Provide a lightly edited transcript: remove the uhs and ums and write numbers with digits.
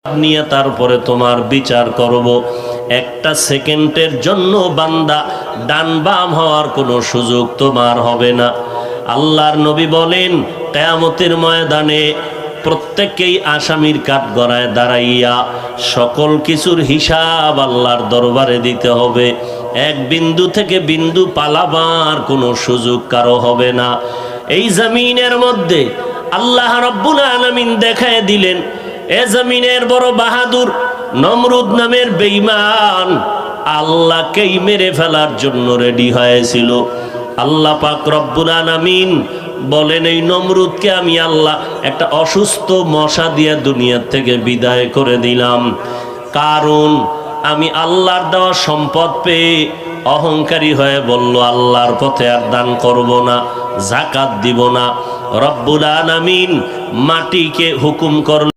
নিয়ে তারপরে তোমার বিচার করব। একটা সেকেন্ডের জন্য বান্দা ডান বাম হওয়ার কোনো সুযোগ তোমার হবে না। আল্লাহর নবী বলেন, কিয়ামতের ময়দানে প্রত্যেককেই আসামির কাঠগড়ায় দাঁড়াইয়া সকল কিছুর হিসাব আল্লাহর দরবারে দিতে হবে। এক বিন্দু থেকে বিন্দু পালাবার কোনো সুযোগ কারো হবে না। এই জমিনের মধ্যে আল্লাহ রাব্বুল আলামিন দেখায় দিলেন, এ জমিনের বড় বাহাদুর নমরুদ নামের বেঈমান আল্লাহকেই মেরে ফেলার জন্য রেডি হয়েছিল। আল্লাহ পাক রব্বুল আলামিন বলেন, এই নমরুদকে আমি আল্লাহ একটা অসুস্থ মশা দিয়ে দুনিয়া থেকে বিদায় করে দিলাম। কারণ আমি আল্লাহর দেওয়া সম্পদ পেয়ে অহংকারী হয়ে বলল, আল্লাহর পথে আর দান করব না, যাকাত দিব না। রব্বুল আলামিন মাটিকে হুকুম করল,